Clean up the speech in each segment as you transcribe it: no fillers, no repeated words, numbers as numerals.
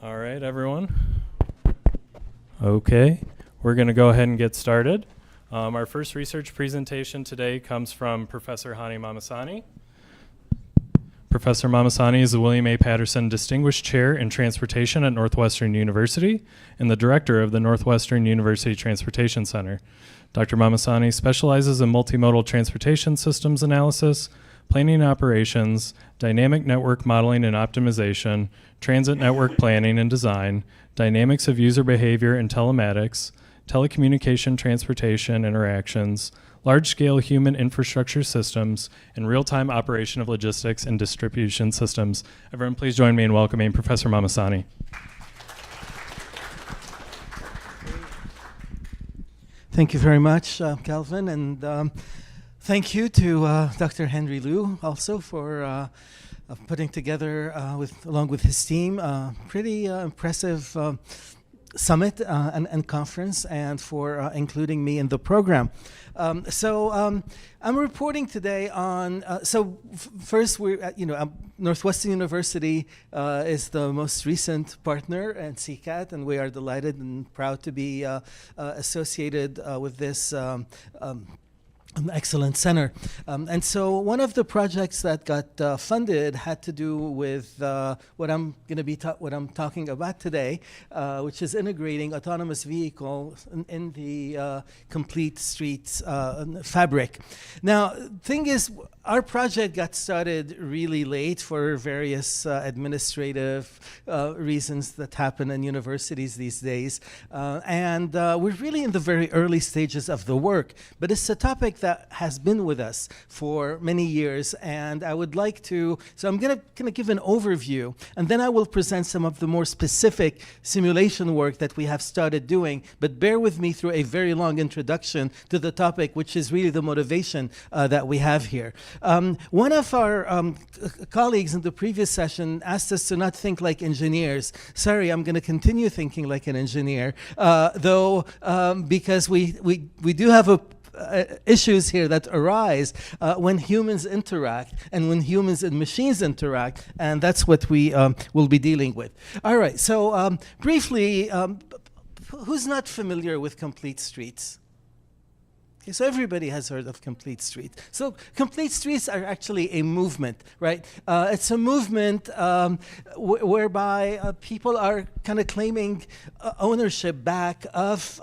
All right, everyone. Okay, we're going to go ahead and get started. Our first research presentation today comes from Professor Hani Mahmassani. Professor Mahmassani is the William A. Patterson Distinguished Chair in Transportation at Northwestern University and the Director of the Northwestern University Transportation Center. Dr. Mahmassani specializes in multimodal transportation systems analysis, planning and operations, dynamic network modeling and optimization, transit network planning and design, dynamics of user behavior and telematics, telecommunication-transportation interactions, large-scale human infrastructure systems, and real-time operation of logistics and distribution systems. Everyone, please join me in welcoming Professor Mahmassani. Thank you very much, Calvin, and thank you to Dr. Henry Liu also for putting together, along with his team, pretty impressive summit and conference, and for including me in the program. I'm reporting today on, first we're, Northwestern University is the most recent partner in CCAT, and we are delighted and proud to be associated with this an excellent center. And so one of the projects that got funded had to do with what I'm talking about today, which is integrating autonomous vehicles in the complete streets fabric. Now, thing is, our project got started really late for various administrative reasons that happen in universities these days. And we're really in the very early stages of the work, but it's a topic that has been with us for many years, and I would like to, so I'm gonna give an overview, and then I will present some of the more specific simulation work that we have started doing, but bear with me through a very long introduction to the topic, which is really the motivation that we have here. One of our colleagues in the previous session asked us to not think like engineers. Sorry, I'm gonna continue thinking like an engineer, though, because we do have issues here that arise when humans interact and when humans and machines interact, and that's what we will be dealing with. All right, so briefly, who's not familiar with complete streets? Okay, so everybody has heard of complete streets. So complete streets are actually a movement, right? It's a movement whereby people are kind of claiming ownership back of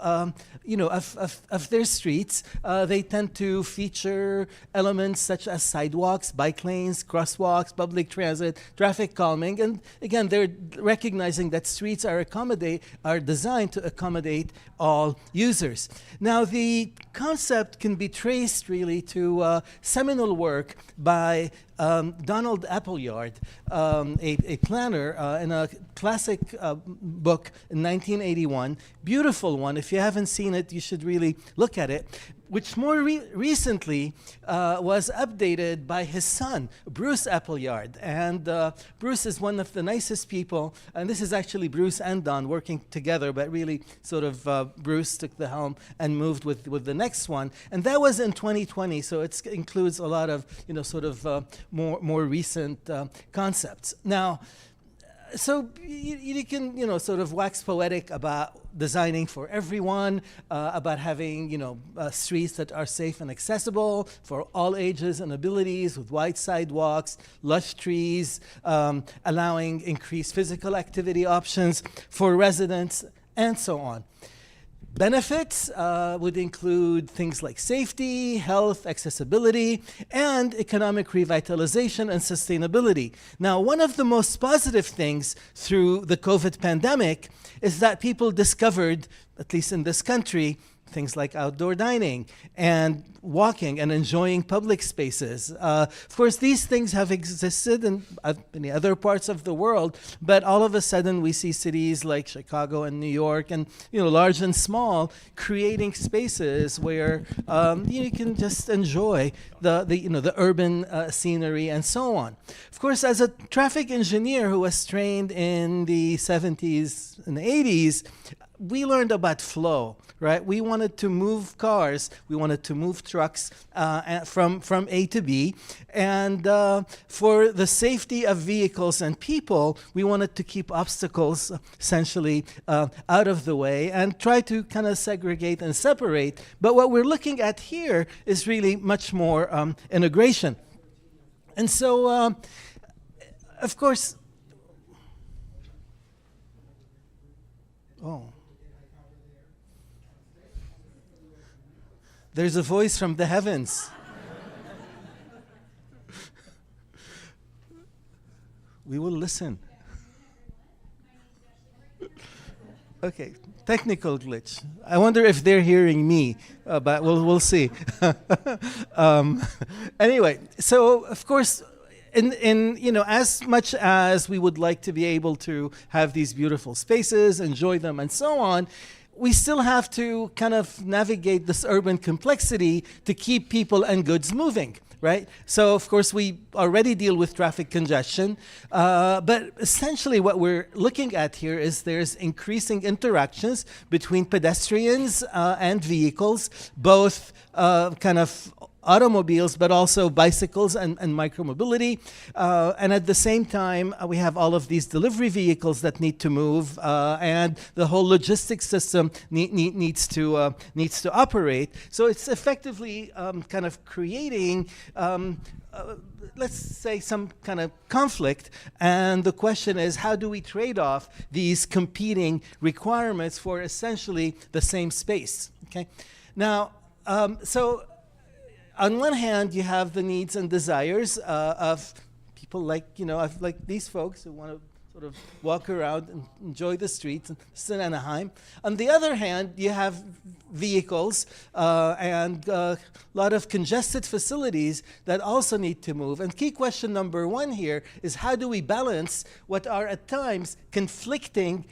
their streets. They tend to feature elements such as sidewalks, bike lanes, crosswalks, public transit, traffic calming, and again, they're recognizing that streets are designed to accommodate all users. Now, the concept can be traced really to seminal work by Donald Appleyard, a planner, in a classic book in 1981. Beautiful one. If you haven't seen it, you should really look at it, which more recently was updated by his son, Bruce Appleyard. And Bruce is one of the nicest people, and this is actually Bruce and Don working together, but really sort of Bruce took the helm and moved with the next one. And that was in 2020, so it includes a lot of, more recent concepts. Now, so you can, sort of wax poetic about designing for everyone, about having, streets that are safe and accessible for all ages and abilities, with wide sidewalks, lush trees, allowing increased physical activity options for residents, and so on. Benefits would include things like safety, health, accessibility, and economic revitalization and sustainability. Now, one of the most positive things through the COVID pandemic is that people discovered, at least in this country, things like outdoor dining and walking and enjoying public spaces. Of course, these things have existed in many other parts of the world, but all of a sudden we see cities like Chicago and New York and large and small creating spaces where you can just enjoy the urban scenery and so on. Of course, as a traffic engineer who was trained in the 70s and 80s, we learned about flow, right? We wanted to move cars, we wanted to move trucks from A to B, and for the safety of vehicles and people, we wanted to keep obstacles essentially out of the way and try to kind of segregate and separate. But what we're looking at here is really much more integration. And so, of course, there's a voice from the heavens. We will listen. Okay, technical glitch. I wonder if they're hearing me, but we'll see. Anyway, so of course, in as much as we would like to be able to have these beautiful spaces, enjoy them, and so on, we still have to kind of navigate this urban complexity to keep people and goods moving, right? So, of course, we already deal with traffic congestion, but essentially what we're looking at here is there's increasing interactions between pedestrians and vehicles, both kind of automobiles, but also bicycles and micromobility. And at the same time, we have all of these delivery vehicles that need to move, and the whole logistics system needs to operate. So it's effectively kind of creating, let's say, some kind of conflict. And the question is, how do we trade off these competing requirements for essentially the same space? Okay. Now, so on one hand, you have the needs and desires of people like, like these folks who want to sort of walk around and enjoy the streets in Anaheim. On the other hand, you have vehicles and a lot of congested facilities that also need to move. And key question number one here is, how do we balance what are at times conflicting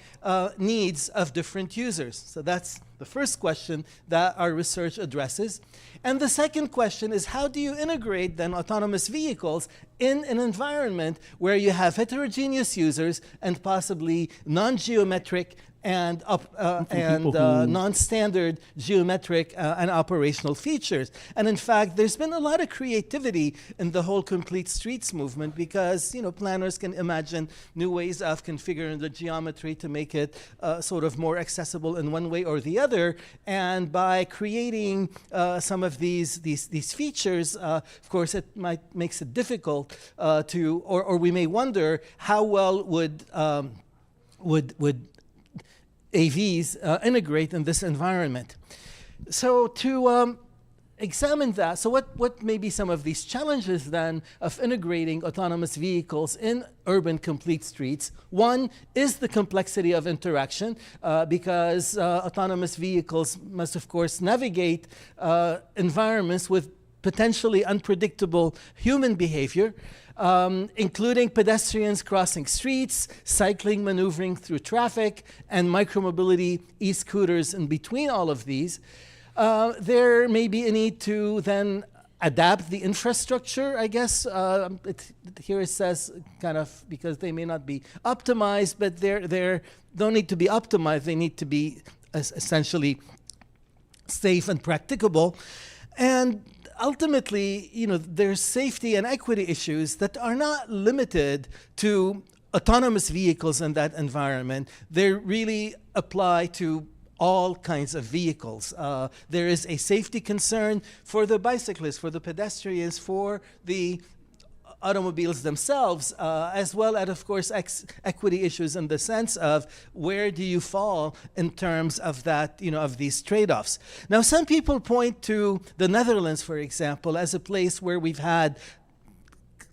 needs of different users? So that's the first question that our research addresses. And the second question is, how do you integrate then autonomous vehicles in an environment where you have heterogeneous users and possibly non-geometric and non-standard geometric and operational features. And in fact, there's been a lot of creativity in the whole complete streets movement because, planners can imagine new ways of configuring the geometry to make it sort of more accessible in one way or the other. And by creating some of these features, of course, it makes it difficult or we may wonder how well would AVs integrate in this environment. So to examine that, so what may be some of these challenges then of integrating autonomous vehicles in urban complete streets? One is the complexity of interaction because autonomous vehicles must of course navigate environments with potentially unpredictable human behavior, including pedestrians crossing streets, cycling maneuvering through traffic, and micromobility, e-scooters in between all of these. There may be a need to then adapt the infrastructure, I guess. Here it says kind of because they may not be optimized, but they don't need to be optimized. They need to be essentially safe and practicable. And ultimately, there's safety and equity issues that are not limited to autonomous vehicles in that environment. They really apply to all kinds of vehicles. There is a safety concern for the bicyclists, for the pedestrians, for the automobiles themselves, as well as, of course, equity issues in the sense of where do you fall in terms of that, of these trade-offs. Now, some people point to the Netherlands, for example, as a place where we've had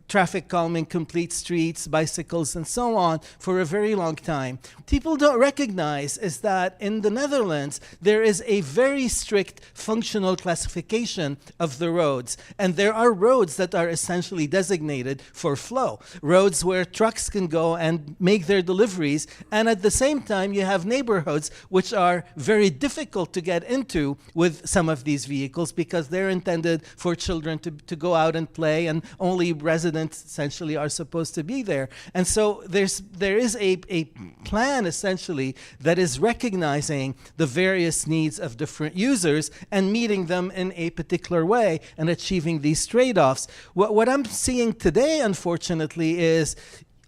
traffic calming, complete streets, bicycles, and so on for a very long time. People don't recognize is that in the Netherlands, there is a very strict functional classification of the roads. And there are roads that are essentially designated for flow, roads where trucks can go and make their deliveries. And at the same time, you have neighborhoods which are very difficult to get into with some of these vehicles because they're intended for children to go out and play, and only residents residents essentially are supposed to be there. And so there is a plan essentially that is recognizing the various needs of different users and meeting them in a particular way and achieving these trade-offs. What I'm seeing today, unfortunately, is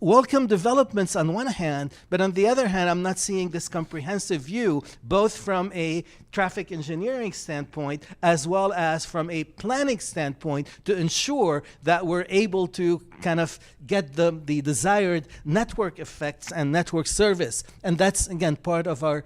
welcome developments on one hand, but on the other hand, I'm not seeing this comprehensive view, both from a traffic engineering standpoint as well as from a planning standpoint, to ensure that we're able to kind of get the desired network effects and network service. And that's, again, part of our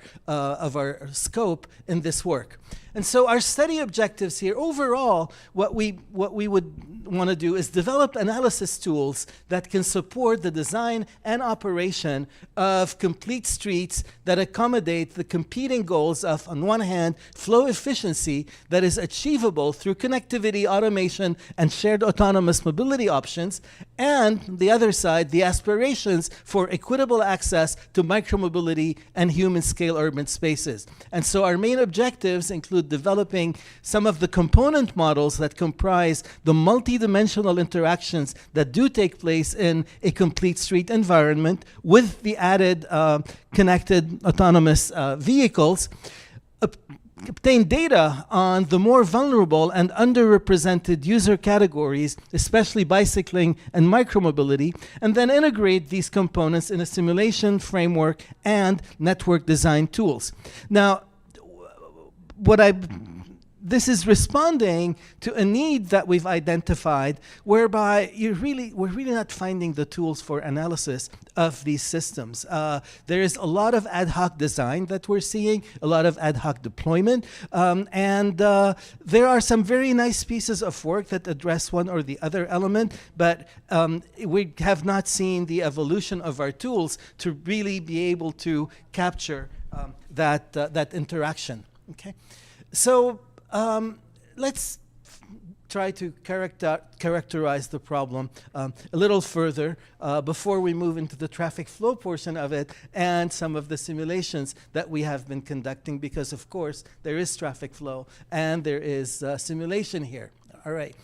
scope in this work. And so our study objectives here, overall, what we would want to do is develop analysis tools that can support the design and operation of complete streets that accommodate the competing goals of, on one hand, flow efficiency that is achievable through connectivity, automation, and shared autonomous mobility options, and on the other side, the aspirations for equitable access to micromobility and human-scale urban spaces. And so our main objectives include developing some of the component models that comprise the multidimensional interactions that do take place in a complete street environment, with the added connected autonomous vehicles. Obtain data on the more vulnerable and underrepresented user categories, especially bicycling and micromobility, and then integrate these components in a simulation framework and network design tools. Now, this is responding to a need that we've identified, whereby we're really not finding the tools for analysis of these systems. There is a lot of ad hoc design that we're seeing, a lot of ad hoc deployment, and there are some very nice pieces of work that address one or the other element, but we have not seen the evolution of our tools to really be able to capture that interaction. Okay, so let's try to characterize the problem a little further before we move into the traffic flow portion of it and some of the simulations that we have been conducting, because of course there is traffic flow and there is simulation here. All right.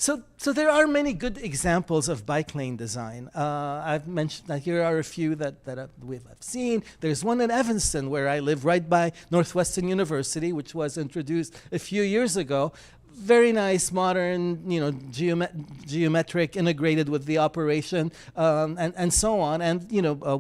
So there are many good examples of bike lane design. I've mentioned that here are a few that I've seen. There's one in Evanston, where I live, right by Northwestern University, which was introduced a few years ago. Very nice, modern, geometric, integrated with the operation, and so on, and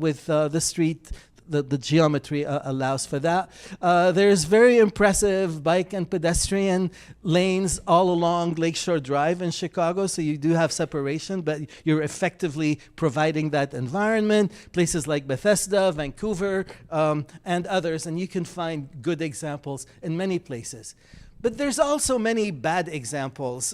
with the street. The geometry allows for that. There's very impressive bike and pedestrian lanes all along Lakeshore Drive in Chicago, so you do have separation, but you're effectively providing that environment. Places like Bethesda, Vancouver, and others, and you can find good examples in many places. But there's also many bad examples.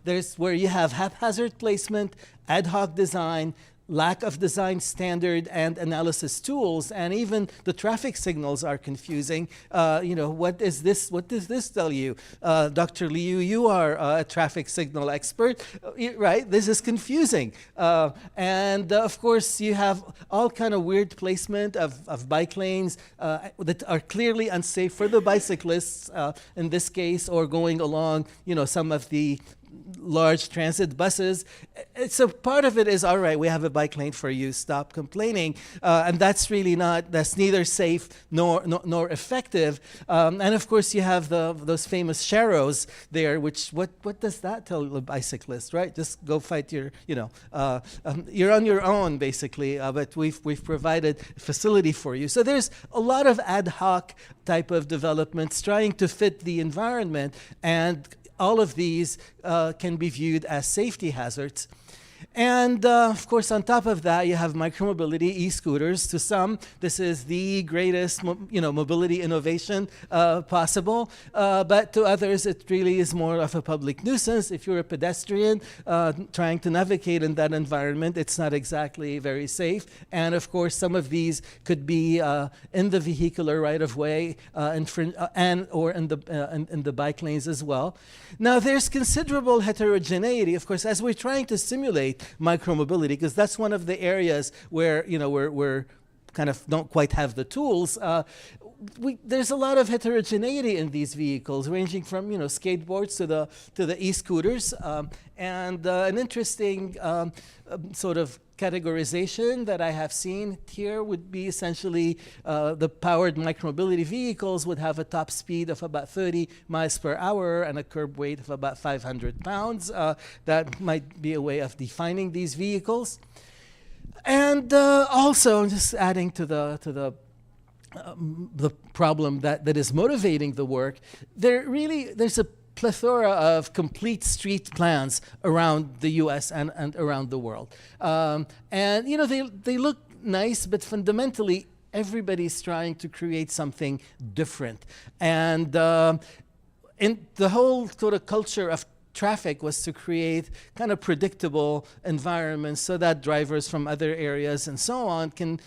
There's where you have haphazard placement, ad hoc design, lack of design standard and analysis tools, and even the traffic signals are confusing. What is this? What does this tell you? Dr. Liu, you are a traffic signal expert, right? This is confusing. And of course, you have all kind of weird placement of bike lanes that are clearly unsafe for the bicyclists in this case, or going along, some of the large transit buses. So part of it is, all right, we have a bike lane for you, stop complaining. And that's really that's neither safe nor effective. And of course, you have those famous sharrows there, which, what does that tell the bicyclist, right? Just go fight you're on your own, basically, but we've provided a facility for you. So there's a lot of ad hoc type of developments trying to fit the environment, and all of these can be viewed as safety hazards. And of course, on top of that, you have micromobility, e-scooters. To some, this is the greatest mobility innovation possible. But to others, it really is more of a public nuisance. If you're a pedestrian trying to navigate in that environment, it's not exactly very safe. And of course, some of these could be in the vehicular right-of-way or in the bike lanes as well. Now, there's considerable heterogeneity, of course, as we're trying to simulate micromobility, because that's one of the areas where we're kind of don't quite have the tools. There's a lot of heterogeneity in these vehicles, ranging from skateboards to the e-scooters, and an interesting sort of categorization that I have seen here would be essentially the powered micromobility vehicles would have a top speed of about 30 miles per hour and a curb weight of about 500 pounds. That might be a way of defining these vehicles. And also, just adding to the problem that is motivating the work, there's a plethora of complete street plans around the U.S. and around the world. And they look nice, but fundamentally everybody's trying to create something different. And in the whole sort of culture of traffic was to create kind of predictable environments so that drivers from other areas and so on can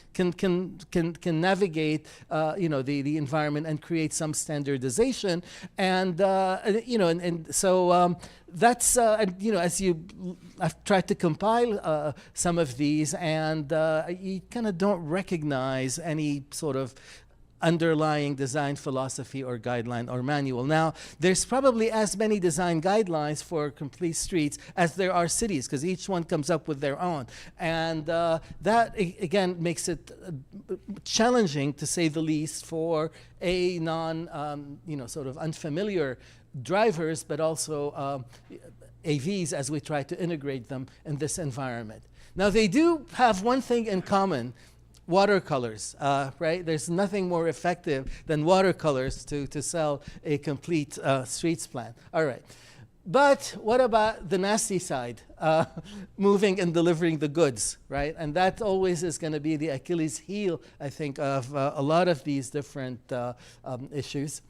navigate the environment and create some standardization. And so that's as I've tried to compile some of these, and you kind of don't recognize any sort of underlying design philosophy or guideline or manual. Now, there's probably as many design guidelines for complete streets as there are cities, because each one comes up with their own. And that, again, makes it challenging, to say the least, for a sort of unfamiliar drivers, but also AVs as we try to integrate them in this environment. Now, they do have one thing in common: watercolors, right? There's nothing more effective than watercolors to sell a complete streets plan. All right. But what about the nasty side? Moving and delivering the goods, right? And that always is going to be the Achilles heel, I think, of a lot of these different issues.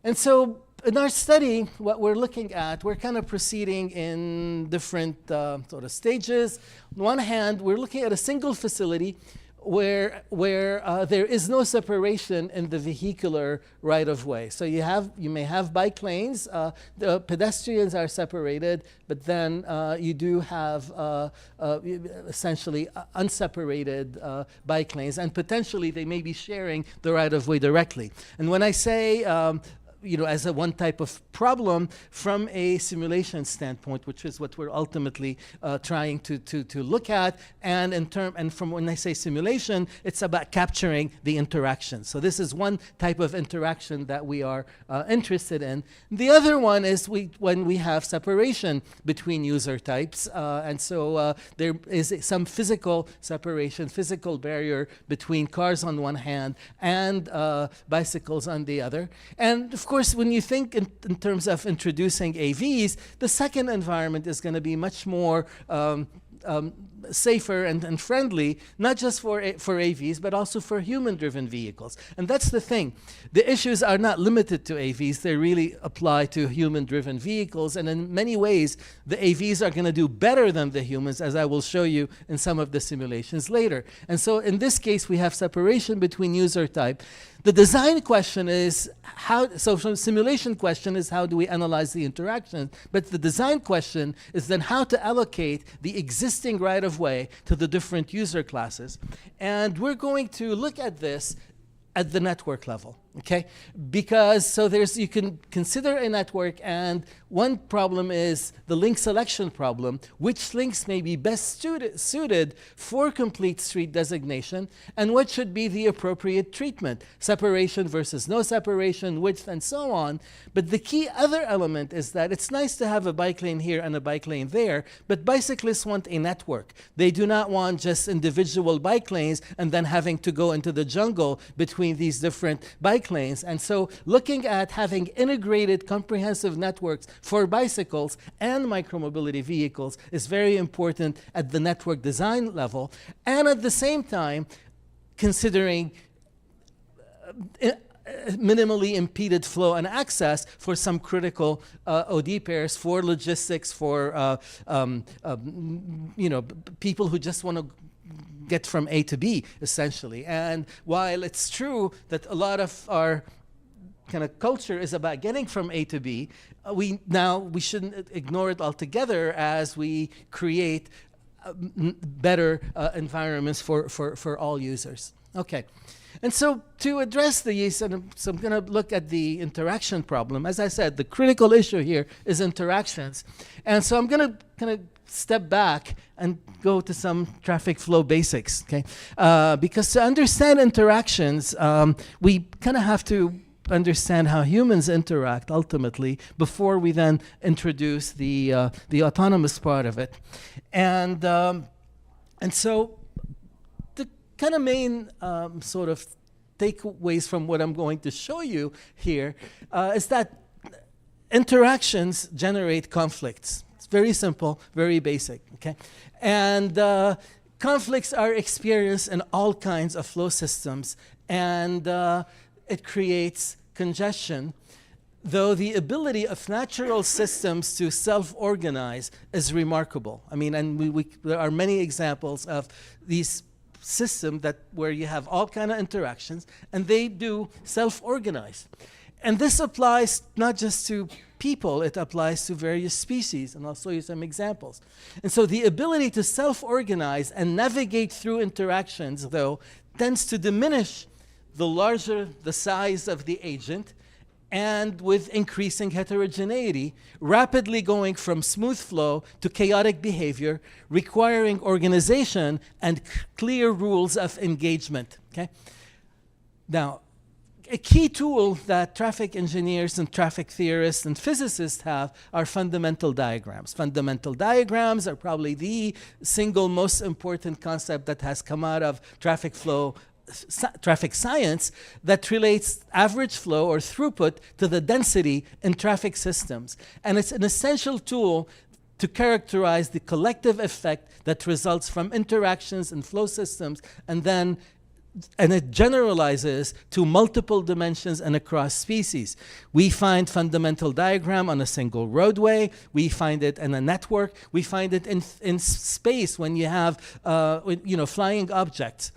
And so in our study, what we're looking at, we're kind of proceeding in different sort of stages. On one hand, we're looking at a single facility where there is no separation in the vehicular right-of-way. So you may have bike lanes. The pedestrians are separated, but then you do have essentially unseparated bike lanes, and potentially they may be sharing the right-of-way directly. And when I say as a one type of problem from a simulation standpoint, which is what we're ultimately trying to look at, and from when I say simulation, it's about capturing the interaction. So this is one type of interaction that we are interested in. The other one is when we have separation between user types, and so there is some physical separation, physical barrier between cars on one hand and bicycles on the other. And of course, when you think in terms of introducing AVs, the second environment is going to be much more safer and friendly, not just for AVs, but also for human-driven vehicles. And that's the thing. The issues are not limited to AVs. They really apply to human-driven vehicles. And in many ways, the AVs are going to do better than the humans, as I will show you in some of the simulations later. And so in this case, we have separation between user type. The design question is so from the simulation question is how do we analyze the interaction, but the design question is then how to allocate the existing right-of-way to the different user classes. And we're going to look at this at the network level, okay? Because you can consider a network, and one problem is the link selection problem. Which links may be best suited for complete street designation, and what should be the appropriate treatment, separation versus no separation, width, and so on. But the key other element is that it's nice to have a bike lane here and a bike lane there, but bicyclists want a network. They do not want just individual bike lanes and then having to go into the jungle between these different bike lanes. And so looking at having integrated comprehensive networks for bicycles and micromobility vehicles is very important at the network design level, and at the same time considering minimally impeded flow and access for some critical OD pairs, for logistics, for people who just want to get from A to B, essentially. And while it's true that a lot of our kind of culture is about getting from A to B, we shouldn't ignore it altogether as we create better environments for all users. Okay. And so to address these, and so I'm going to look at the interaction problem. As I said, the critical issue here is interactions. And so I'm going to kind of step back and go to some traffic flow basics, okay? Because to understand interactions, we kind of have to understand how humans interact ultimately before we then introduce the autonomous part of it. And so the kind of main sort of takeaways from what I'm going to show you here is that interactions generate conflicts. It's very simple, very basic, okay? And conflicts are experienced in all kinds of flow systems, and it creates congestion, though the ability of natural systems to self-organize is remarkable. I mean, and there are many examples of these systems where you have all kind of interactions, and they do self-organize. And this applies not just to people, it applies to various species, and I'll show you some examples. And so the ability to self-organize and navigate through interactions, though, tends to diminish the larger the size of the agent, and with increasing heterogeneity, rapidly going from smooth flow to chaotic behavior, requiring organization and clear rules of engagement, okay? Now, a key tool that traffic engineers and traffic theorists and physicists have are fundamental diagrams. Fundamental diagrams are probably the single most important concept that has come out of traffic flow, traffic science, that relates average flow or throughput to the density in traffic systems. And it's an essential tool to characterize the collective effect that results from interactions in flow systems, and it generalizes to multiple dimensions and across species. We find fundamental diagram on a single roadway. We find it in a network. We find it in space when you have flying objects.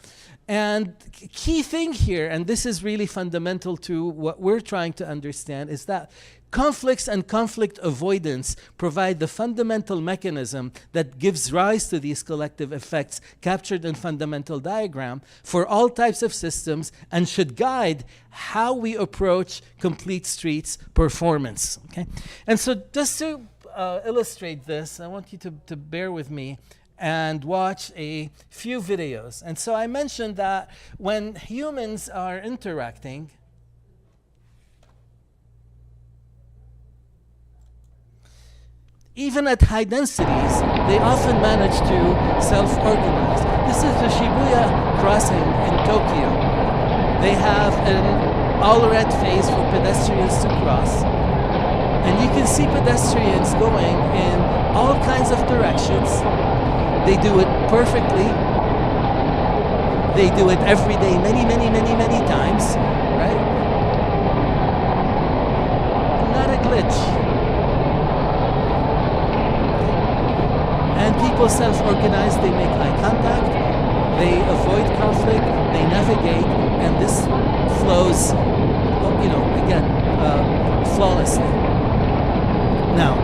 And key thing here, and this is really fundamental to what we're trying to understand, is that conflicts and conflict avoidance provide the fundamental mechanism that gives rise to these collective effects captured in fundamental diagram for all types of systems, and should guide how we approach complete streets performance. Okay? And so just to illustrate this, I want you to bear with me and watch a few videos. And so I mentioned that when humans are interacting, even at high densities, they often manage to self-organize. This is the Shibuya crossing in Tokyo. They have an all-red phase for pedestrians to cross. And you can see pedestrians going in all kinds of directions. They do it perfectly. They do it every day, many, many, many, many times, right? Not a glitch. And people self-organize, they make eye contact, they avoid conflict, they navigate, and this flows, flawlessly. Now,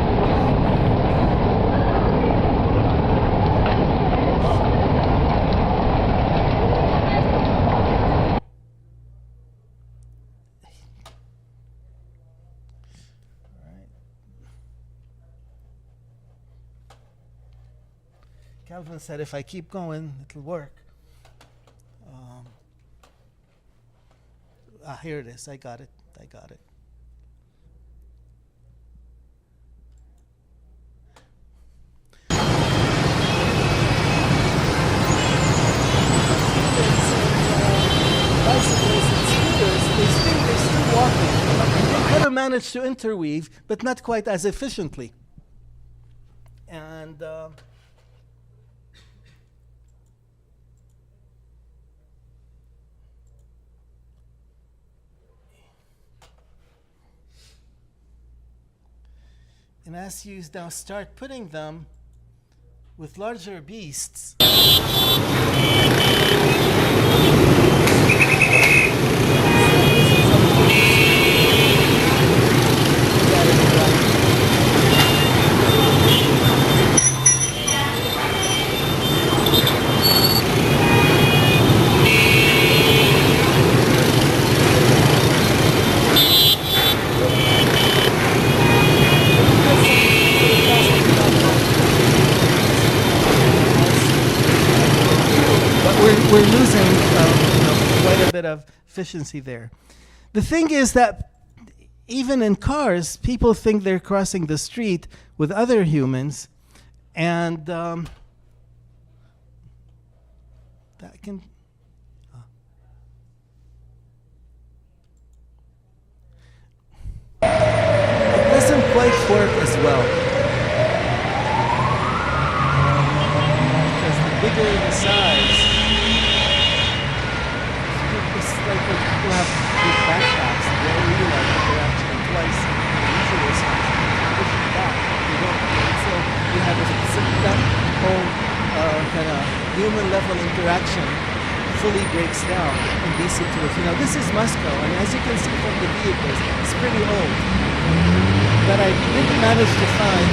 Calvin said, if I keep going, it'll work. Here it is. I got it. Bicycles and scooters, they're still walking. They could have managed to interweave, but not quite as efficiently. And as you now start putting them with larger beasts, a bit of efficiency there. The thing is that even in cars, people think they're crossing the street with other humans, and that can. It doesn't quite work as well. Because the bigger the size, it's like when people have big backpacks, they don't realize that they're actually twice the usual size. Push it back, you don't. So you have that whole kind of human level interaction fully breaks down in these situations. Now this is Moscow, and as you can see from the vehicles, it's pretty old. But I didn't manage to find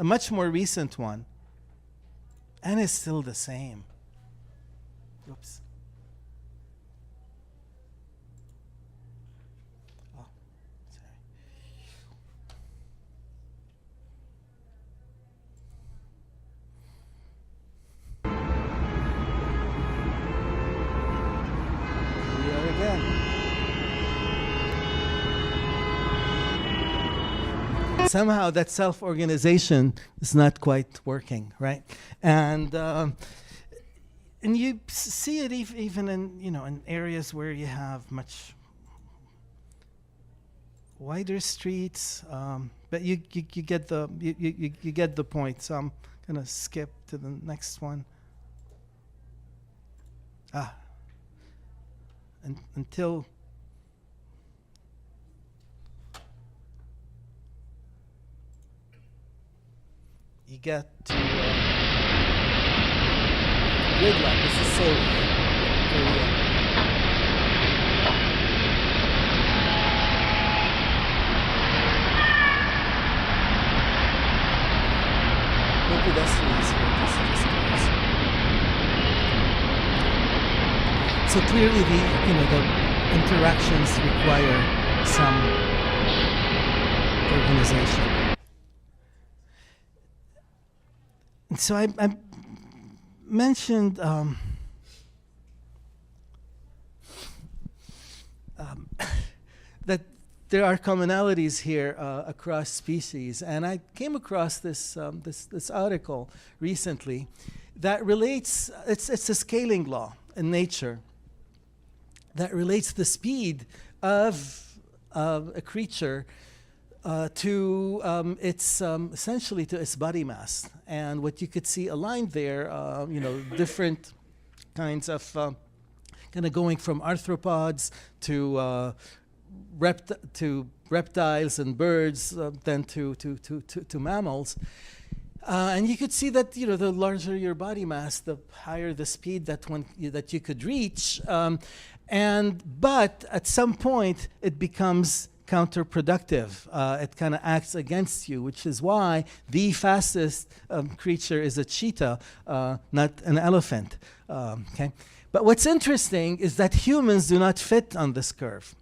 a much more recent one, and it's still the same. Oops. Oh, sorry. Here we are again. Somehow that self-organization is not quite working, right? And you see it even in in areas where you have much wider streets, but you get the point. So I'm gonna skip to the next one. Until. You get to gridlock. This is Seoul, Korea. No pedestrians here, just cars. So clearly, the interactions require some organization. So I mentioned that there are commonalities here across species, and I came across this article recently that relates. It's a scaling law in nature that relates the speed of a creature to its essentially to its body mass. And what you could see aligned there, different kinds of kind of going from arthropods to reptiles and birds, then to mammals. And you could see that the larger your body mass, the higher the speed that you could reach. But at some point it becomes counterproductive. It kind of acts against you, which is why the fastest creature is a cheetah, not an elephant. Okay, but what's interesting is that humans do not fit on this curve.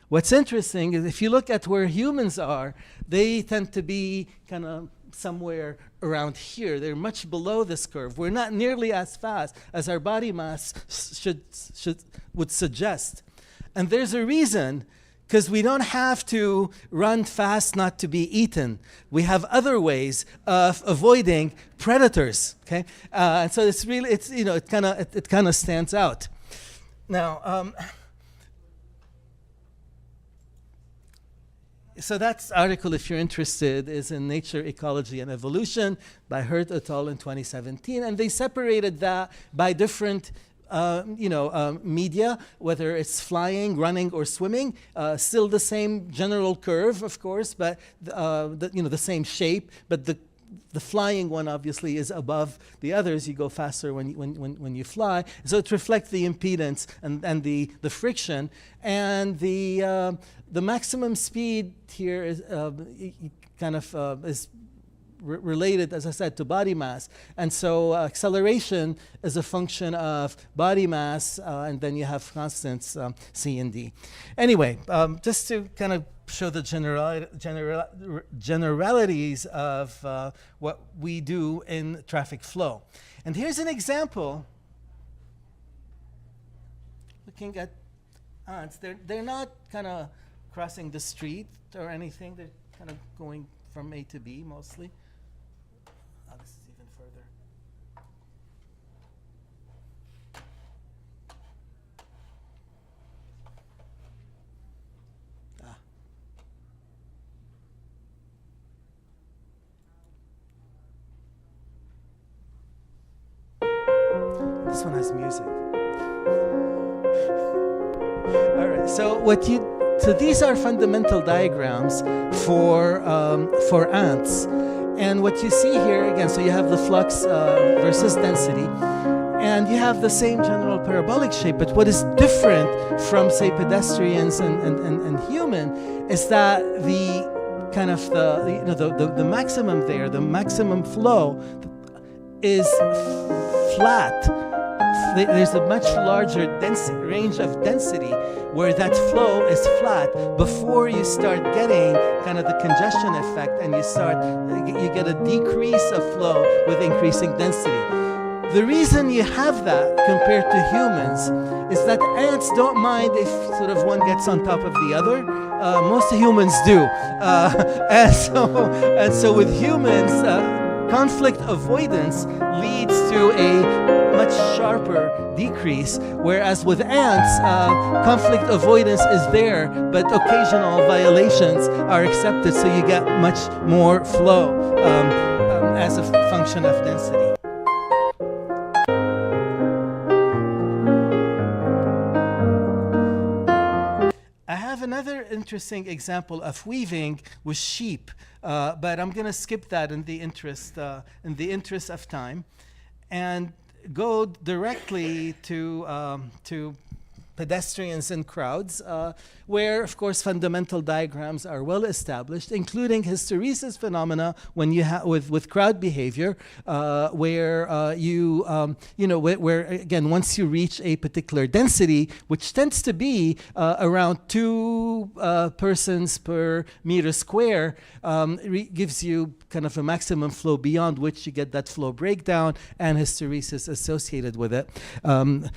What's interesting is if you look at where humans are, they tend to be kind of somewhere around here. They're much below this curve. We're not nearly as fast as our body mass would suggest. And there's a reason, because we don't have to run fast not to be eaten. We have other ways of avoiding predators. Okay, and so it's really it kind of stands out. Now, so that article, if you're interested, is in Nature, Ecology, and Evolution by Hurt et al. In 2017, and they separated that by different media, whether it's flying, running, or swimming. Still the same general curve, of course, but the same shape. But the flying one obviously is above the others. You go faster when you fly. So it reflects the impedance and the friction, and the maximum speed here is is related, as I said, to body mass. And so acceleration is a function of body mass, and then you have constants, C and D. Anyway, just to kind of show the generalities of what we do in traffic flow. And here's an example looking at ants, they're not kind of crossing the street or anything. They're kind of going from A to B mostly. Oh, this is even further. This one has music. All right. So these are fundamental diagrams for ants, and what you see here again. So you have the flux versus density, and you have the same general parabolic shape. But what is different from, say, pedestrians and human is that the kind of the maximum there, the maximum flow is flat. There's a much larger range of density where that flow is flat before you start getting kind of the congestion effect, and you get a decrease of flow with increasing density. The reason you have that compared to humans is that ants don't mind if sort of one gets on top of the other. Most humans do. And so with humans, conflict avoidance leads to a much sharper decrease, whereas with ants, conflict avoidance is there, but occasional violations are accepted, so you get much more flow as a function of density. I have another interesting example of weaving with sheep, but I'm going to skip that in the interest of time, and go directly to pedestrians and crowds, where, of course, fundamental diagrams are well established, including hysteresis phenomena when you have with crowd behavior, where where again, once you reach a particular density, which tends to be around 2 persons per meter square, gives you kind of a maximum flow beyond which you get that flow breakdown and hysteresis associated with it, and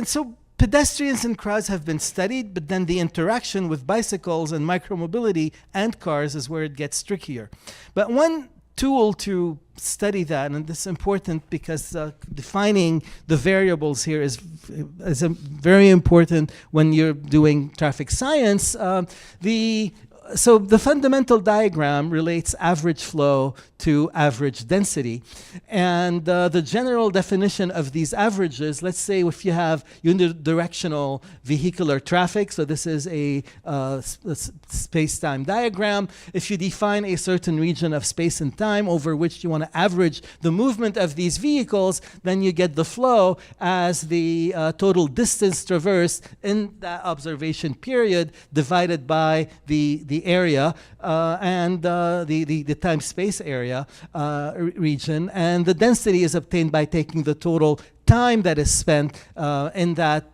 so pedestrians and crowds have been studied, but then the interaction with bicycles and micromobility and cars is where it gets trickier. But one tool to study that, and this is important because defining the variables here is very important when you're doing traffic science. So the fundamental diagram relates average flow to average density. And the general definition of these averages, let's say if you have unidirectional vehicular traffic, so this is a space-time diagram. If you define a certain region of space and time over which you want to average the movement of these vehicles, then you get the flow as the total distance traversed in that observation period divided by the area and the time-space area region, and the density is obtained by taking the total time that is spent in that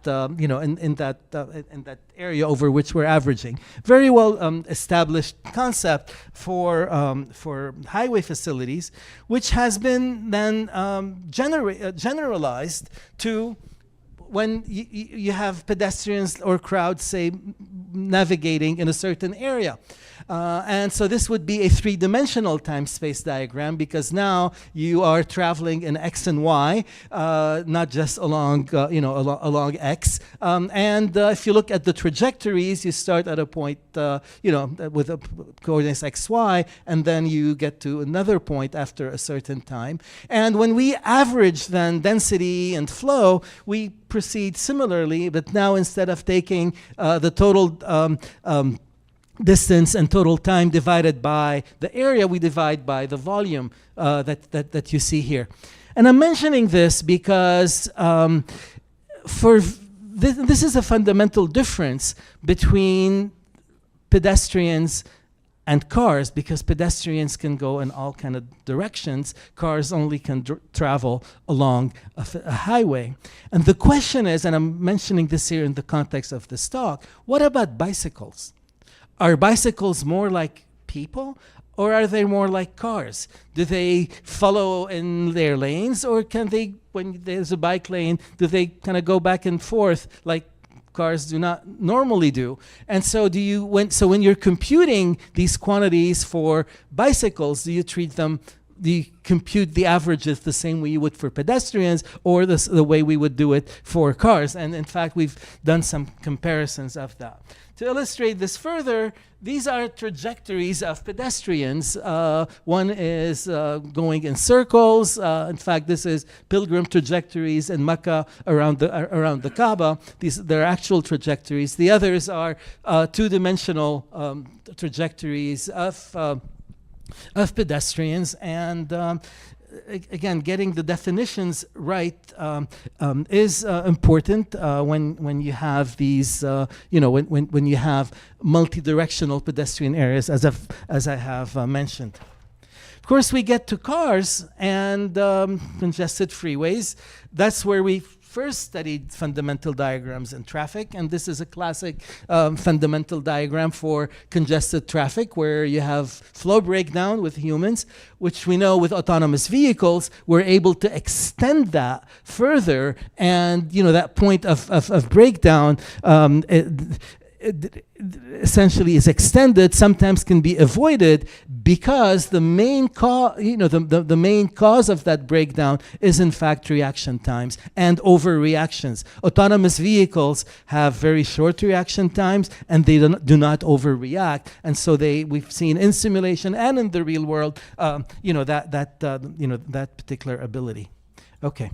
in that area over which we're averaging. Very well established concept for highway facilities, which has been then generalized to when you have pedestrians or crowds, say, navigating in a certain area. And so this would be a 3-dimensional time-space diagram, because now you are traveling in X and Y, not just along, along X. And if you look at the trajectories, you start at a point, with a coordinates X, Y, and then you get to another point after a certain time. And when we average then density and flow, we proceed similarly, but now instead of taking the total distance and total time divided by the area, we divide by the volume that you see here. And I'm mentioning this because this is a fundamental difference between pedestrians and cars, because pedestrians can go in all kind of directions. Cars only can travel along a highway. And the question is, and I'm mentioning this here in the context of this talk, what about bicycles? Are bicycles more like people? or are they more like cars? Do they follow in their lanes, or can they, when there's a bike lane, do they kind of go back and forth like cars do not normally do? And so when you're computing these quantities for bicycles, do you compute the averages the same way you would for pedestrians, or the way we would do it for cars? And in fact, we've done some comparisons of that. To illustrate this further, these are trajectories of pedestrians. One is going in circles. In fact, this is pilgrim trajectories in Mecca around the Kaaba. They're actual trajectories. The others are two-dimensional trajectories of pedestrians. And again, getting the definitions right is important when you have these, when you have multi-directional pedestrian areas, as I have mentioned. Of course, we get to cars and congested freeways. That's where we first studied fundamental diagrams in traffic, and this is a classic fundamental diagram for congested traffic, where you have flow breakdown with humans, which we know with autonomous vehicles, we're able to extend that further, and that point of breakdown essentially is extended, sometimes can be avoided, because the main cause, the main cause of that breakdown is in fact reaction times and overreactions. Autonomous vehicles have very short reaction times, and they do not overreact, and so we've seen in simulation and in the real world, that particular ability. Okay,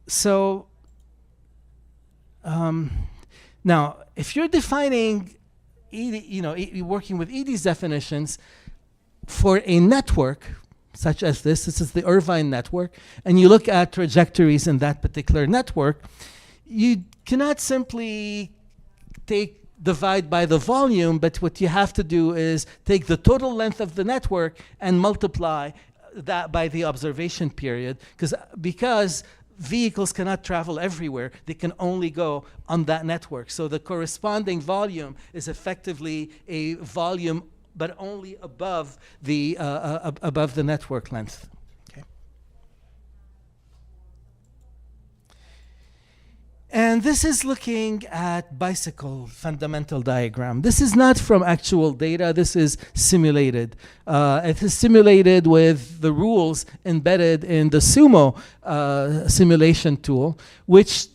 so. Now, if you're defining, working with Edie's definitions for a network such as this is the Irvine network, and you look at trajectories in that particular network, you cannot simply divide by the volume, but what you have to do is take the total length of the network and multiply that by the observation period, because vehicles cannot travel everywhere. They can only go on that network. So the corresponding volume is effectively a volume, but only above the network length. Okay. And this is looking at bicycle fundamental diagram. This is not from actual data. This is simulated. It is simulated with the rules embedded in the Sumo simulation tool, which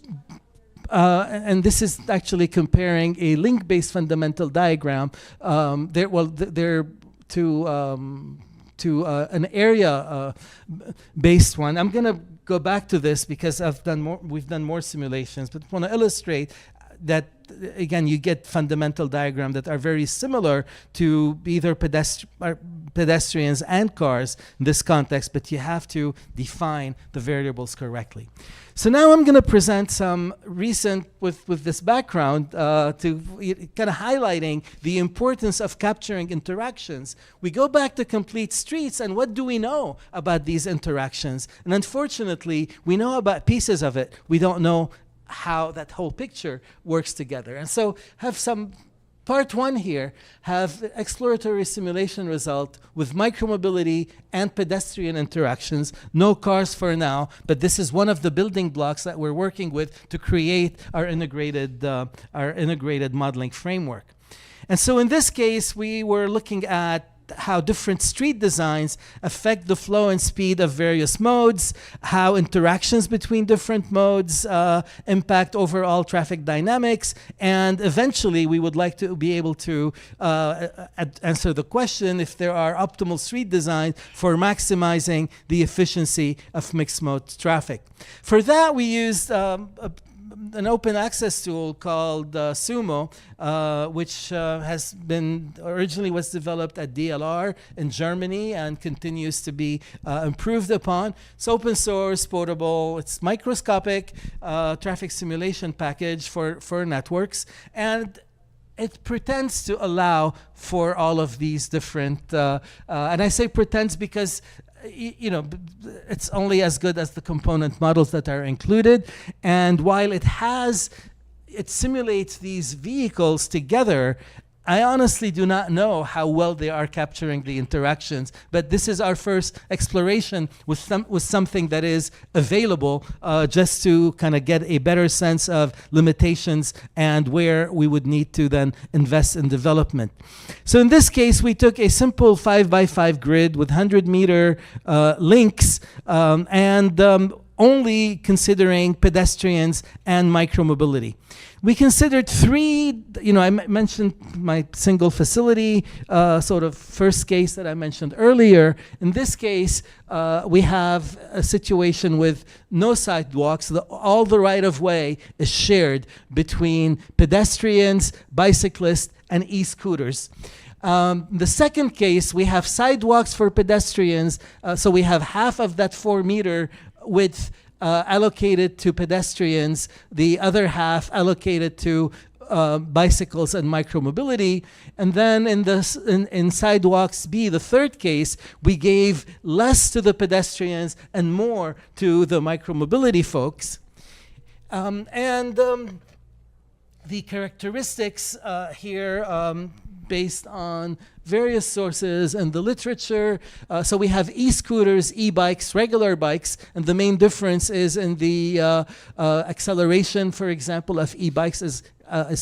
and this is actually comparing a link-based fundamental diagram. They're to an area-based one. I'm going to go back to this because we've done more simulations, but I want to illustrate that, again, you get fundamental diagrams that are very similar to either pedestrians and cars in this context, but you have to define the variables correctly. So now I'm going to present some recent, with this background, to kind of highlighting the importance of capturing interactions. We go back to complete streets, and what do we know about these interactions? And unfortunately, we know about pieces of it. We don't know how that whole picture works together. And so have some part one here, have exploratory simulation result with micromobility and pedestrian interactions. No cars for now, but this is one of the building blocks that we're working with to create our integrated modeling framework. And so in this case, we were looking at how different street designs affect the flow and speed of various modes, how interactions between different modes impact overall traffic dynamics, and eventually we would like to be able to answer the question if there are optimal street designs for maximizing the efficiency of mixed mode traffic. For that, we used an open access tool called Sumo, which has been originally was developed at DLR in Germany and continues to be improved upon. It's open source, portable, it's microscopic traffic simulation package for networks, and it pretends to allow for all of these different, and I say pretends because it's only as good as the component models that are included. And while it simulates these vehicles together, I honestly do not know how well they are capturing the interactions, but this is our first exploration with something that is available, just to kind of get a better sense of limitations and where we would need to then invest in development. So in this case, we took a simple 5x5 grid with 100-meter links, and only considering pedestrians and micromobility. We considered three, I mentioned my single facility sort of first case that I mentioned earlier. In this case, we have a situation with no sidewalks. All the right-of-way is shared between pedestrians, bicyclists, and e-scooters. The second case, we have sidewalks for pedestrians, so we have half of that 4-meter width allocated to pedestrians, the other half allocated to bicycles and micromobility. And then in sidewalks B, the third case, we gave less to the pedestrians and more to the micromobility folks. The characteristics here, based on various sources and the literature. So we have e-scooters, e-bikes, regular bikes, and the main difference is in the acceleration, for example, of e-bikes is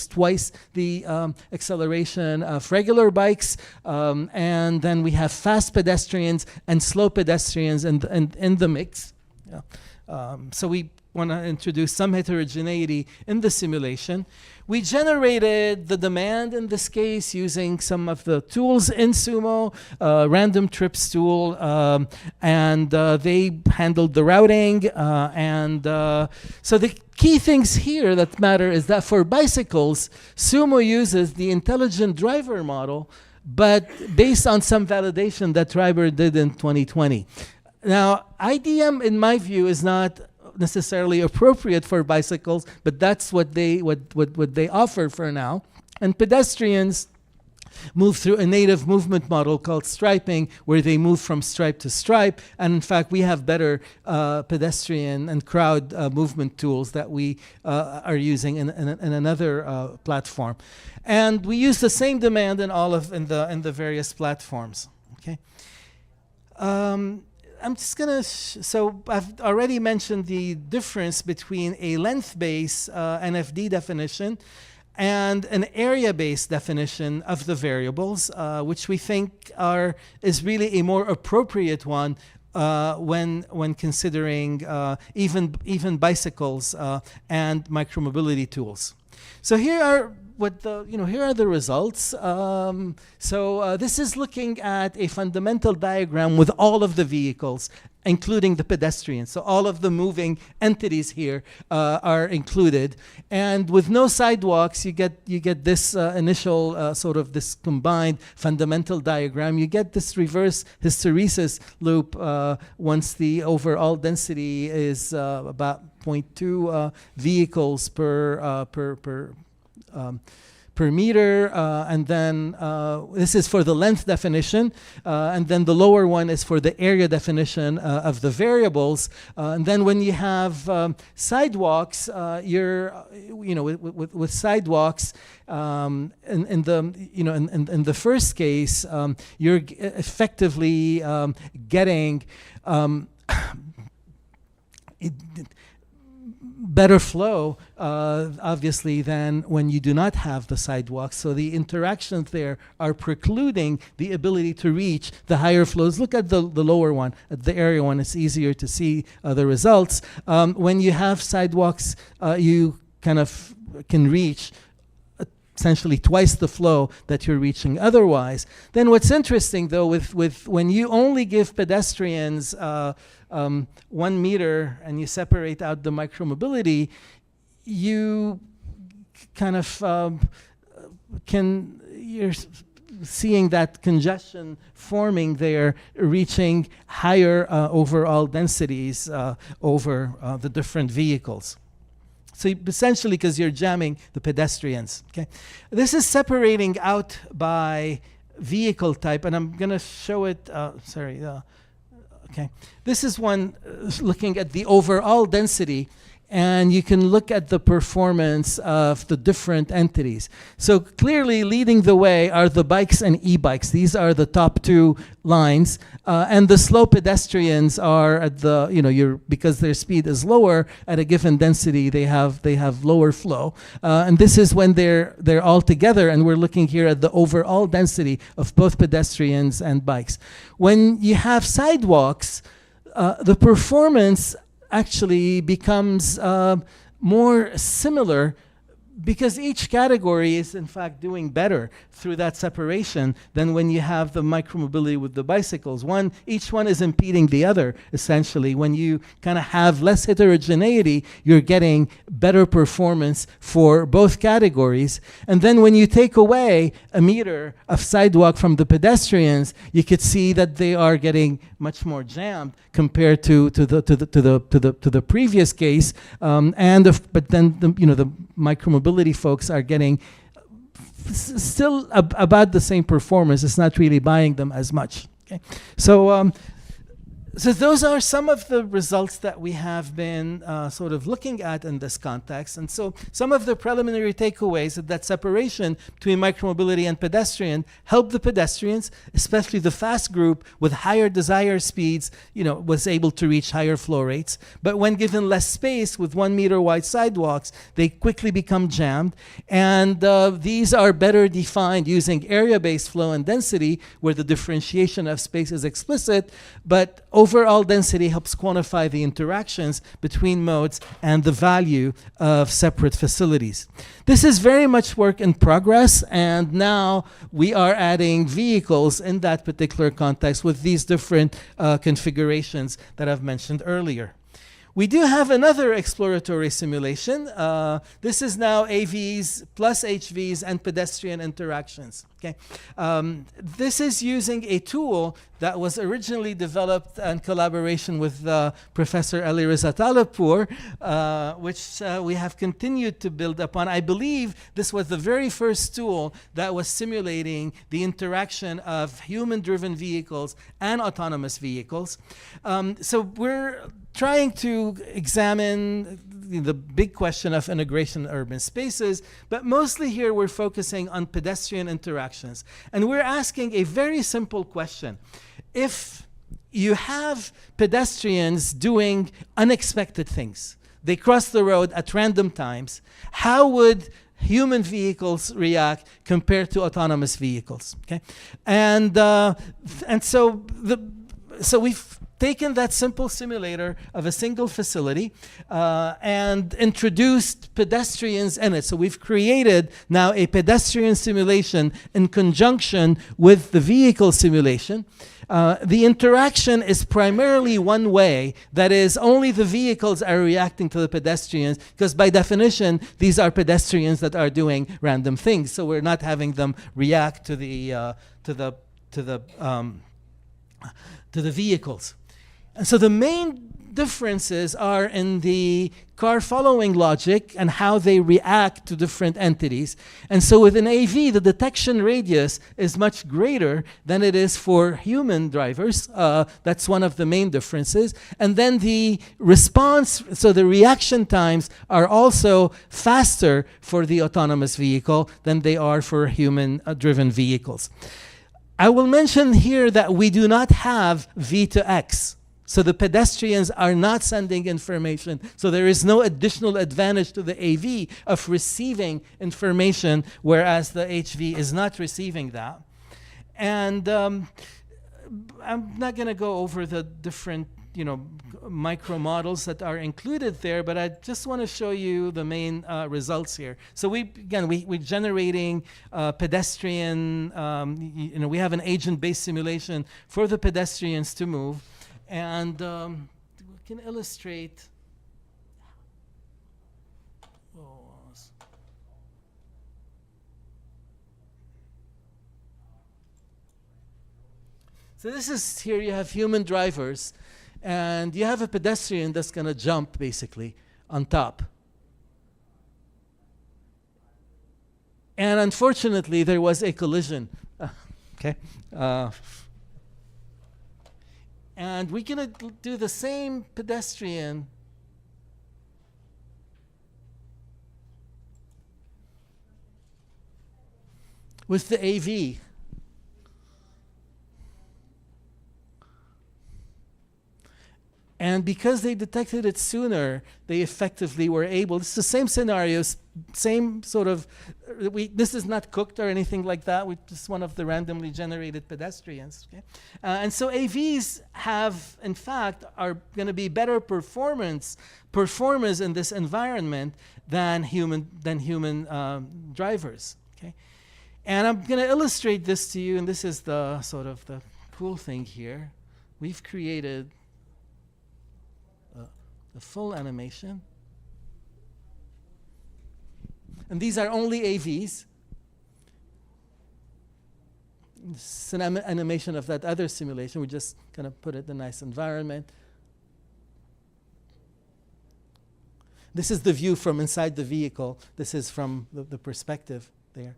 twice the acceleration of regular bikes. And then we have fast pedestrians and slow pedestrians in the mix. Yeah. So we want to introduce some heterogeneity in the simulation. We generated the demand in this case using some of the tools in Sumo, random trips tool, and they handled the routing. So the key things here that matter is that for bicycles, Sumo uses the intelligent driver model, but based on some validation that Treiber did in 2020. Now, IDM, in my view, is not necessarily appropriate for bicycles, but that's what they offer for now. And pedestrians move through a native movement model called striping, where they move from stripe to stripe. And in fact, we have better pedestrian and crowd movement tools that we are using in another platform. And we use the same demand in the various platforms. Okay. I'm just going to, so I've already mentioned the difference between a length-based NFD definition and an area-based definition of the variables, which we think is really a more appropriate one when considering even bicycles and micromobility tools. So here are here are the results. This is looking at a fundamental diagram with all of the vehicles, including the pedestrians. So all of the moving entities here are included. And with no sidewalks, you get this initial sort of this combined fundamental diagram. You get this reverse hysteresis loop once the overall density is about 0.2 vehicles per meter, and then this is for the length definition, and then the lower one is for the area definition of the variables. And then when you have sidewalks, with sidewalks, in the first case, you're effectively getting better flow, obviously, than when you do not have the sidewalks. So the interactions there are precluding the ability to reach the higher flows. Look at the lower one, at the area one. It's easier to see the results. When you have sidewalks, you kind of can reach essentially twice the flow that you're reaching otherwise. Then what's interesting, though, with when you only give pedestrians 1 meter and you separate out the micromobility, you kind of you're seeing that congestion forming there, reaching higher overall densities over the different vehicles. So essentially, because you're jamming the pedestrians. Okay, this is separating out by vehicle type, and I'm going to show it. Okay, this is one looking at the overall density, and you can look at the performance of the different entities. So clearly leading the way are the bikes and e-bikes. These are the top two lines. And the slow pedestrians are at the, because their speed is lower at a given density, they have lower flow. And this is when they're all together, and we're looking here at the overall density of both pedestrians and bikes. When you have sidewalks, the performance actually becomes more similar, because each category is in fact doing better through that separation than when you have the micromobility with the bicycles. Each one is impeding the other, essentially. When you kind of have less heterogeneity, you're getting better performance for both categories. And then when you take away a meter of sidewalk from the pedestrians, you could see that they are getting much more jammed compared to the previous case. But then the micromobility folks are getting still about the same performance. It's not really buying them as much. Okay, so those are some of the results that we have been sort of looking at in this context. And so some of the preliminary takeaways of that separation between micromobility and pedestrian helped the pedestrians, especially the fast group with higher desired speeds, was able to reach higher flow rates. But when given less space with 1 meter wide sidewalks, they quickly become jammed. And these are better defined using area-based flow and density, where the differentiation of space is explicit, but overall density helps quantify the interactions between modes and the value of separate facilities. This is very much work in progress, and now we are adding vehicles in that particular context with these different configurations that I've mentioned earlier. We do have another exploratory simulation. This is now AVs plus HVs and pedestrian interactions. Okay, this is using a tool that was originally developed in collaboration with Professor Ali Reza Talibpour, which we have continued to build upon. I believe this was the very first tool that was simulating the interaction of human-driven vehicles and autonomous vehicles. So we're trying to examine the big question of integration in urban spaces, but mostly here we're focusing on pedestrian interactions. And we're asking a very simple question. If you have pedestrians doing unexpected things, they cross the road at random times, how would human vehicles react compared to autonomous vehicles? Okay, and so we've taken that simple simulator of a single facility and introduced pedestrians in it. So we've created now a pedestrian simulation in conjunction with the vehicle simulation. The interaction is primarily one way. That is, only the vehicles are reacting to the pedestrians, because by definition, these are pedestrians that are doing random things. So we're not having them react to the vehicles. And so the main differences are in the car following logic and how they react to different entities. And so with an AV, the detection radius is much greater than it is for human drivers. That's one of the main differences. And then the response, so the reaction times are also faster for the autonomous vehicle than they are for human-driven vehicles. I will mention here that we do not have V to X. So the pedestrians are not sending information. So there is no additional advantage to the AV of receiving information, whereas the HV is not receiving that. And I'm not going to go over the different micro models that are included there, but I just want to show you the main results here. So we're generating pedestrian, we have an agent-based simulation for the pedestrians to move, and we can illustrate. So this is, here you have human drivers, and you have a pedestrian that's going to jump, basically, on top. And unfortunately, there was a collision. Okay. And we're going to do the same pedestrian with the AV. And because they detected it sooner, they effectively were able, it's the same scenarios, same sort of, this is not cooked or anything like that, we're just one of the randomly generated pedestrians. Okay? And so AVs have, in fact, are going to be better performers in this environment than human drivers. Okay? And I'm going to illustrate this to you, and this is the sort of the cool thing here. We've created the full animation. And these are only AVs. This is an animation of that other simulation. We just kind of put it in a nice environment. This is the view from inside the vehicle. This is from the perspective there.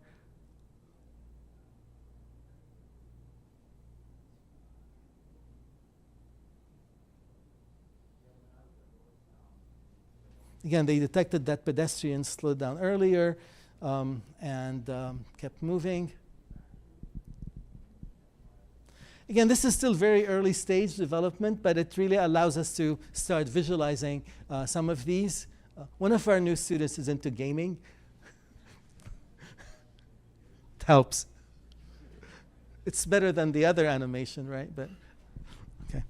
Again, they detected that pedestrians slowed down earlier and kept moving. Again, this is still very early stage development, but it really allows us to start visualizing some of these. One of our new students is into gaming. It helps. It's better than the other animation, right? But okay.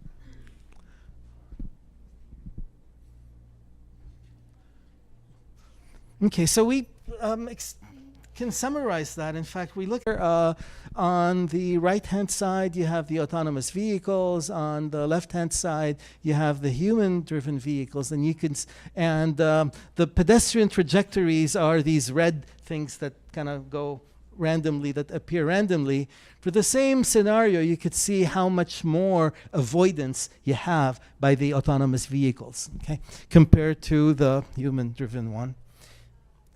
Okay, so we can summarize that. In fact, we look on the right-hand side, you have the autonomous vehicles. On the left-hand side, you have the human-driven vehicles, and you can the pedestrian trajectories are these red things that kind of go randomly, that appear randomly. For the same scenario, you could see how much more avoidance you have by the autonomous vehicles, okay, compared to the human-driven one.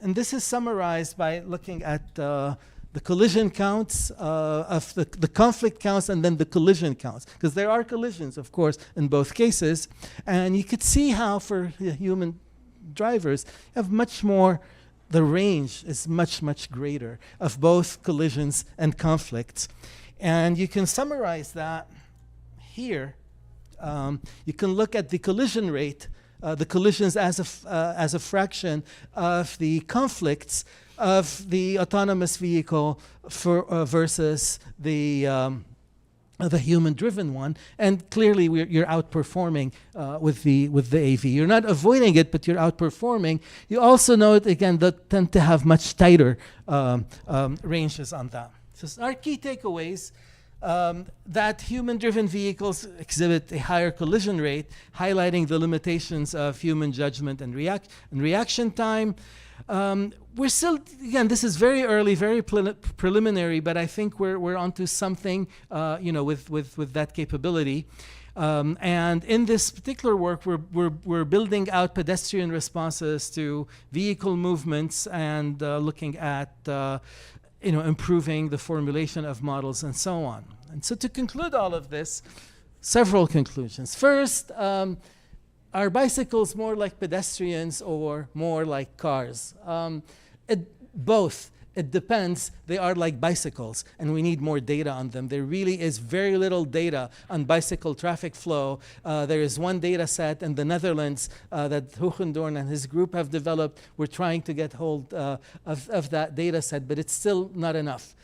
And this is summarized by looking at the collision counts of the conflict counts and then the collision counts. Because there are collisions, of course, in both cases. And you could see how for human drivers, you have much more, the range is much, much greater of both collisions and conflicts. And you can summarize that here. You can look at the collision rate, the collisions as a fraction of the conflicts of the autonomous vehicle versus the human-driven one, and clearly you're outperforming with the AV. You're not avoiding it, but you're outperforming. You also note again that tend to have much tighter ranges on that. So our key takeaways. That human-driven vehicles exhibit a higher collision rate, highlighting the limitations of human judgment and reaction time. We're still, again, this is very early, very preliminary, but I think we're onto something, with that capability. And in this particular work, we're building out pedestrian responses to vehicle movements and looking at improving the formulation of models and so on. And so to conclude all of this, several conclusions. First, are bicycles more like pedestrians or more like cars? Both. It depends. They are like bicycles, and we need more data on them. There really is very little data on bicycle traffic flow. There is one data set in the Netherlands that Hogendoorn and his group have developed. We're trying to get hold of that data set, but it's still not enough.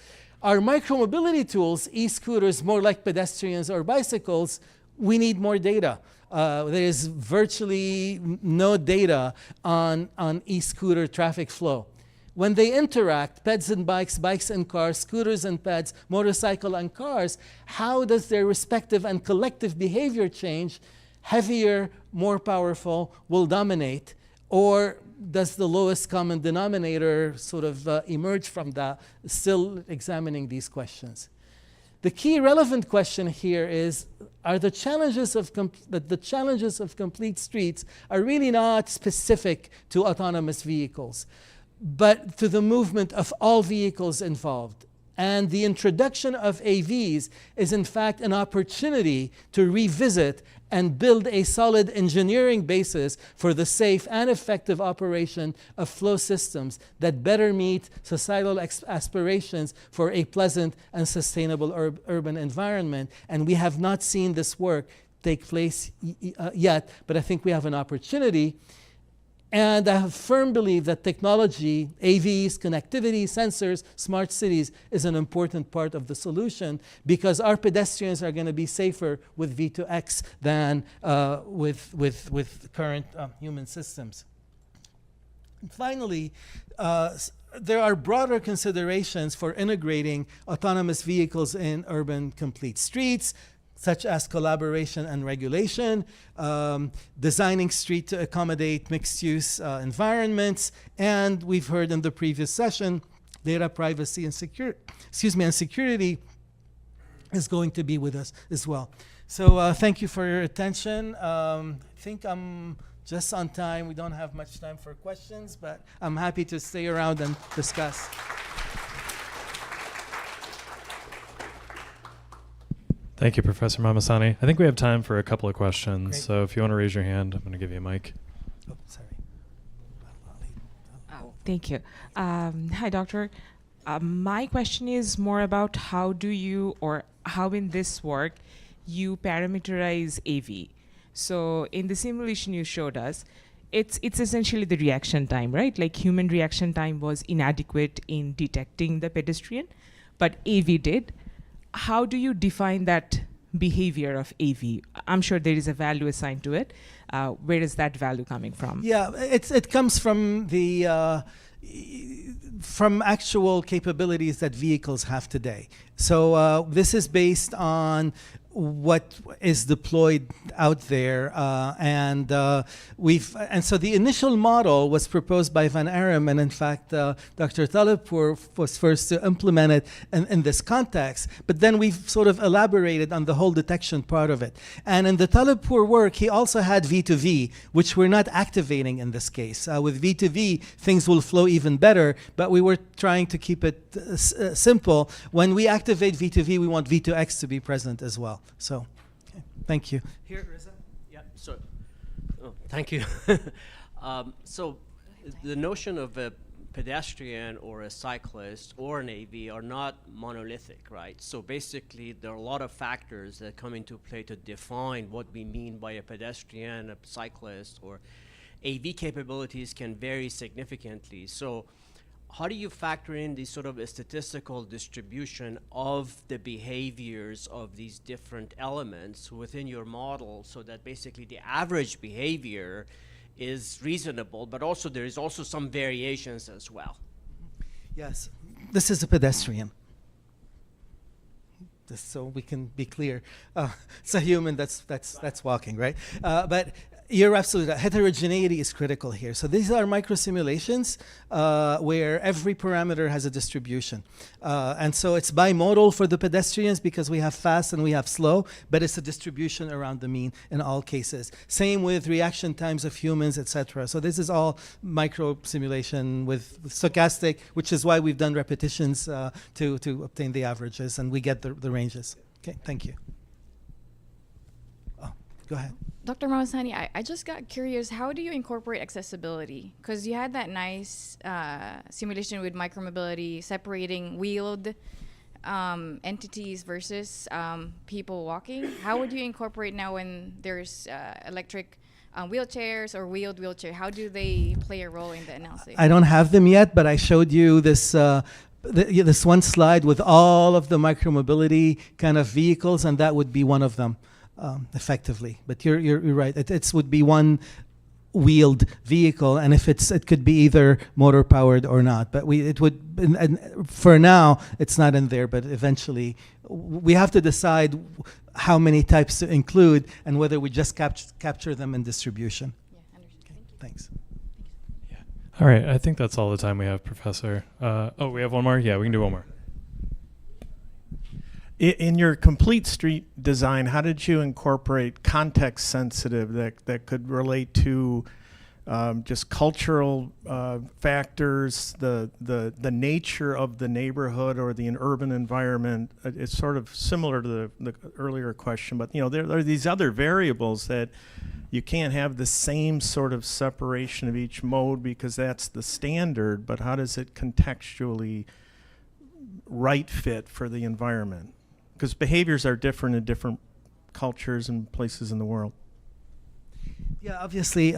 Are micromobility tools, e-scooters, more like pedestrians or bicycles? We need more data. There is virtually no data on e-scooter traffic flow. When they interact, peds and bikes, bikes and cars, scooters and peds, motorcycle and cars, how does their respective and collective behavior change? Heavier, more powerful will dominate, or does the lowest common denominator sort of emerge from that? Still examining these questions. The key relevant question here is, are the challenges of complete streets are really not specific to autonomous vehicles, but to the movement of all vehicles involved. And the introduction of AVs is in fact an opportunity to revisit and build a solid engineering basis for the safe and effective operation of flow systems that better meet societal aspirations for a pleasant and sustainable urban environment. And we have not seen this work take place yet, but I think we have an opportunity. And I have firm belief that technology, AVs, connectivity, sensors, smart cities is an important part of the solution, because our pedestrians are going to be safer with V2X than with current human systems. And finally, there are broader considerations for integrating autonomous vehicles in urban complete streets, such as collaboration and regulation, designing street to accommodate mixed-use environments, and we've heard in the previous session, data privacy and security is going to be with us as well. So thank you for your attention. I think I'm just on time. We don't have much time for questions, but I'm happy to stay around and discuss. Thank you, Professor Mahmassani. I think we have time for a couple of questions. Great. So if you want to raise your hand, I'm going to give you a mic. Oh, sorry. Oh, thank you. Hi, Doctor. My question is more about how do you, or how in this work, you parameterize AV. So in the simulation you showed us, it's essentially the reaction time, right? Like human reaction time was inadequate in detecting the pedestrian, but AV did. How do you define that behavior of AV? I'm sure there is a value assigned to it. Where is that value coming from? Yeah, it comes from the from actual capabilities that vehicles have today. So this is based on what is deployed out there, and so the initial model was proposed by Van Arum, and in fact Dr. Talibpour was first to implement it in this context, but then we've sort of elaborated on the whole detection part of it. And in the Talibpour work, he also had V2V, which we're not activating in this case. With V2V, things will flow even better, but we were trying to keep it simple. When we activate V2V, we want V2X to be present as well. So, okay. Thank you. Here, Riza. Yeah, so, thank you. So the notion of a pedestrian or a cyclist or an AV are not monolithic, right? So basically, there are a lot of factors that come into play to define what we mean by a pedestrian, a cyclist, or AV capabilities can vary significantly. So how do you factor in the sort of a statistical distribution of the behaviors of these different elements within your model so that basically the average behavior is reasonable, but also there is also some variations as well? Yes, this is a pedestrian. Just so we can be clear, it's a human that's walking, right? But you're absolutely right. Heterogeneity is critical here. So these are micro simulations where every parameter has a distribution. And so it's bimodal for the pedestrians because we have fast and we have slow, but it's a distribution around the mean in all cases. Same with reaction times of humans, etc. So this is all micro simulation with stochastic, which is why we've done repetitions to obtain the averages, and we get the ranges. Okay, thank you. Oh, go ahead. Dr. Mahmassani, I just got curious, how do you incorporate accessibility? Because you had that nice simulation with micromobility, separating wheeled entities versus people walking. How would you incorporate now when there's electric wheelchairs or wheeled wheelchair? How do they play a role in the analysis? I don't have them yet, but I showed you this this one slide with all of the micromobility kind of vehicles, and that would be one of them. Effectively, but you're right. It would be one wheeled vehicle, and if it could be either motor powered or not. But it would. And for now, it's not in there. But eventually, we have to decide how many types to include and whether we just capture them in distribution. Yeah, understood. Okay, Thank you. thanks. All right, I think that's all the time we have, Professor. Oh, we have one more? Yeah, we can do one more. In your complete street design, how did you incorporate context sensitive that could relate to just cultural factors, the nature of the neighborhood or the urban environment. It's sort of similar to the earlier question, but there are these other variables that you can't have the same sort of separation of each mode because that's the standard, but how does it contextually right fit for the environment? Because behaviors are different in different cultures and places in the world. Yeah, obviously.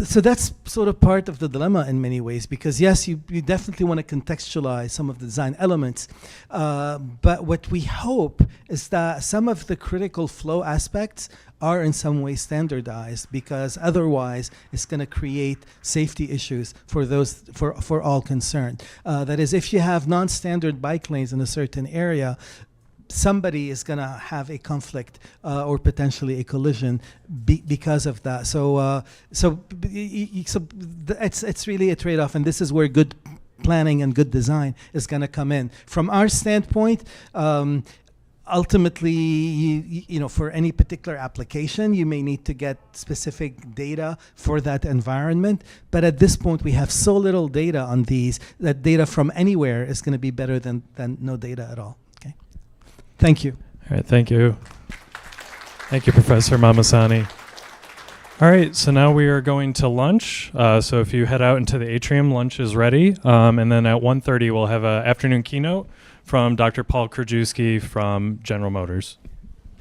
So that's sort of part of the dilemma in many ways, because yes, you definitely want to contextualize some of the design elements, but what we hope is that some of the critical flow aspects are in some way standardized, because otherwise it's going to create safety issues for all concerned. That is, if you have non-standard bike lanes in a certain area, somebody is going to have a conflict or potentially a collision because of that. It's really a trade-off, and this is where good planning and good design is going to come in. From our standpoint, ultimately, for any particular application, you may need to get specific data for that environment. But at this point, we have so little data on these that data from anywhere is going to be better than no data at all. Thank you. All right, thank you. Thank you, Professor Mahmassani. All right, so now we are going to lunch. So if you head out into the atrium, lunch is ready. And then at 1:30, we'll have an afternoon keynote from Dr. Paul Krajewski from General Motors.